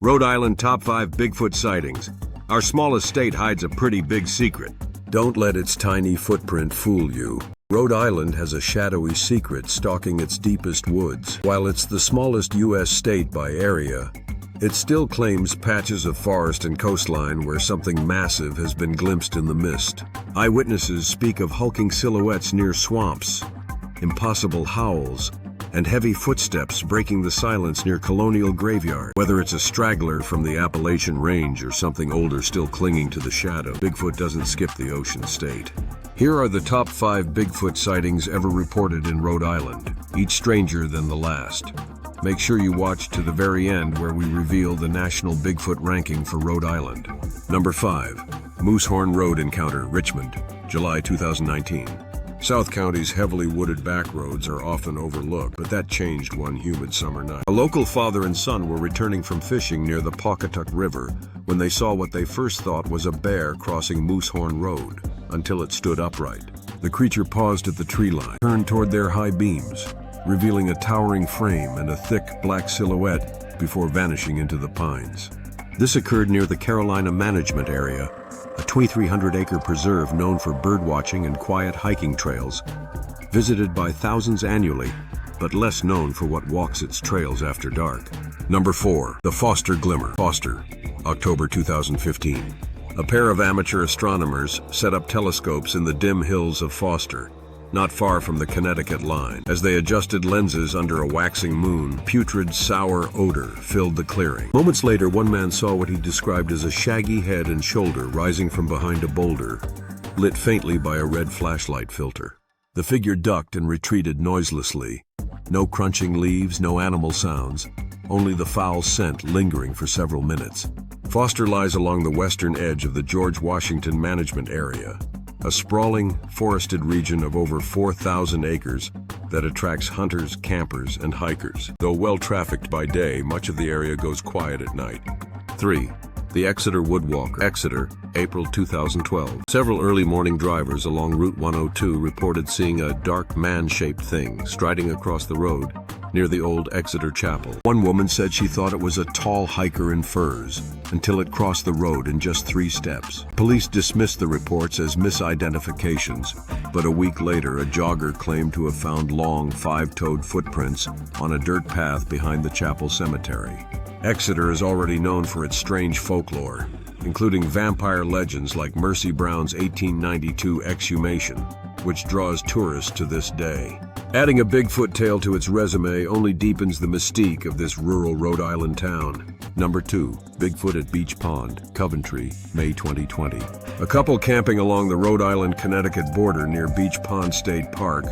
Rhode Island Top 5 Bigfoot Sightings. Our smallest state hides a pretty big secret. Don't let its tiny footprint fool you. Rhode Island has a shadowy secret stalking its deepest woods. While it's the smallest U.S. state by area, it still claims patches of forest and coastline where something massive has been glimpsed in the mist. Eyewitnesses speak of hulking silhouettes near swamps, impossible howls, and heavy footsteps breaking the silence near Colonial Graveyard. Whether it's a straggler from the Appalachian Range or something older still clinging to the shadow, Bigfoot doesn't skip the ocean state. Here are the top 5 Bigfoot sightings ever reported in Rhode Island, each stranger than the last. Make sure you watch to the very end where we reveal the national Bigfoot ranking for Rhode Island. Number 5. Moosehorn Road Encounter, Richmond, July 2019. South County's heavily wooded back roads are often overlooked, but that changed one humid summer night. A local father and son were returning from fishing near the Pawcatuck River when they saw what they first thought was a bear crossing Moosehorn Road, until it stood upright. The creature paused at the tree line, turned toward their high beams, revealing a towering frame and a thick black silhouette before vanishing into the pines. This occurred near the Carolina Management Area, a 2,300-acre preserve known for birdwatching and quiet hiking trails, visited by thousands annually, but less known for what walks its trails after dark. Number 4. The Foster Glimmer. Foster, October 2015. A pair of amateur astronomers set up telescopes in the dim hills of Foster, not far from the Connecticut line. As they adjusted lenses under a waxing moon, putrid, sour odor filled the clearing. Moments later, one man saw what he described as a shaggy head and shoulder rising from behind a boulder, lit faintly by a red flashlight filter. The figure ducked and retreated noiselessly. No crunching leaves, no animal sounds, only the foul scent lingering for several minutes. Foster lies along the western edge of the George Washington Management Area, a sprawling, forested region of over 4,000 acres that attracts hunters, campers, and hikers. Though well-trafficked by day, much of the area goes quiet at night. 3. The Exeter Woodwalker. Exeter, April 2012. Several early morning drivers along Route 102 reported seeing a dark man-shaped thing striding across the road near the old Exeter Chapel. One woman said she thought it was a tall hiker in furs until it crossed the road in just 3 steps. Police dismissed the reports as misidentifications, but a week later a jogger claimed to have found long 5-toed footprints on a dirt path behind the chapel cemetery. Exeter is already known for its strange folklore, including vampire legends like Mercy Brown's 1892 exhumation, which draws tourists to this day. Adding a Bigfoot tale to its resume only deepens the mystique of this rural Rhode Island town. Number 2. Bigfoot at Beach Pond, Coventry, May 2020. A couple camping along the Rhode Island-Connecticut border near Beach Pond State Park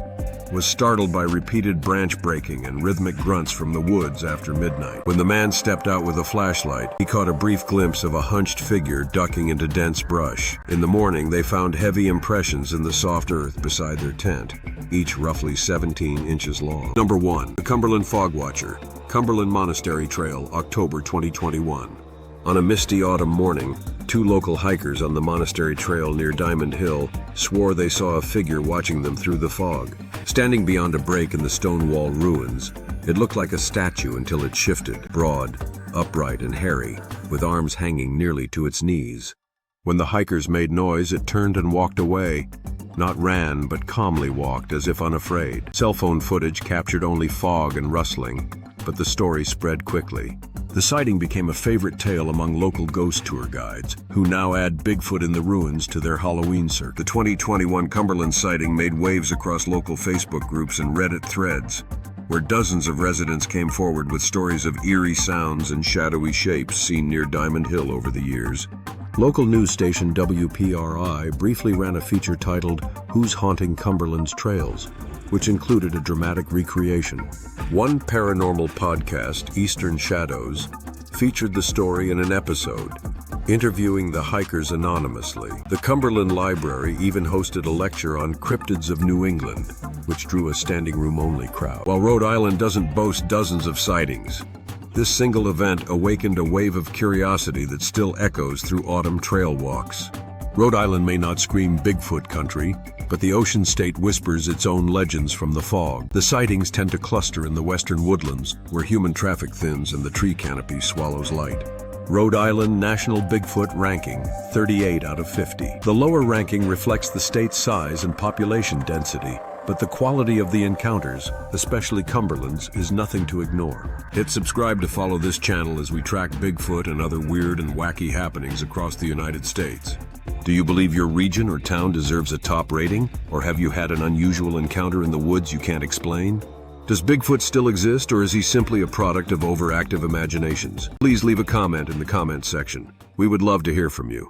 was startled by repeated branch breaking and rhythmic grunts from the woods after midnight. When the man stepped out with a flashlight, he caught a brief glimpse of a hunched figure ducking into dense brush. In the morning, they found heavy impressions in the soft earth beside their tent, each roughly 17 inches long. Number 1. The Cumberland Fog Watcher, Cumberland Monastery Trail, October 2021. On a misty autumn morning, 2 local hikers on the Monastery Trail near Diamond Hill swore they saw a figure watching them through the fog. Standing beyond a break in the stone wall ruins, it looked like a statue until it shifted, broad, upright, and hairy, with arms hanging nearly to its knees. When the hikers made noise, it turned and walked away. Not ran, but calmly walked, as if unafraid. Cell phone footage captured only fog and rustling, but the story spread quickly. The sighting became a favorite tale among local ghost tour guides, who now add Bigfoot in the ruins to their Halloween circuit. The 2021 Cumberland sighting made waves across local Facebook groups and Reddit threads, where dozens of residents came forward with stories of eerie sounds and shadowy shapes seen near Diamond Hill over the years. Local news station WPRI briefly ran a feature titled "Who's Haunting Cumberland's Trails?", which included a dramatic recreation. One paranormal podcast, Eastern Shadows, featured the story in an episode, interviewing the hikers anonymously. The Cumberland Library even hosted a lecture on cryptids of New England, which drew a standing room only crowd. While Rhode Island doesn't boast dozens of sightings, this single event awakened a wave of curiosity that still echoes through autumn trail walks. Rhode Island may not scream Bigfoot country, but the ocean state whispers its own legends from the fog. The sightings tend to cluster in the western woodlands, where human traffic thins and the tree canopy swallows light. Rhode Island National Bigfoot Ranking, 38 out of 50. The lower ranking reflects the state's size and population density, but the quality of the encounters, especially Cumberland's, is nothing to ignore. Hit subscribe to follow this channel as we track Bigfoot and other weird and wacky happenings across the United States. Do you believe your region or town deserves a top rating? Or have you had an unusual encounter in the woods you can't explain? Does Bigfoot still exist, or is he simply a product of overactive imaginations? Please leave a comment in the comment section. We would love to hear from you.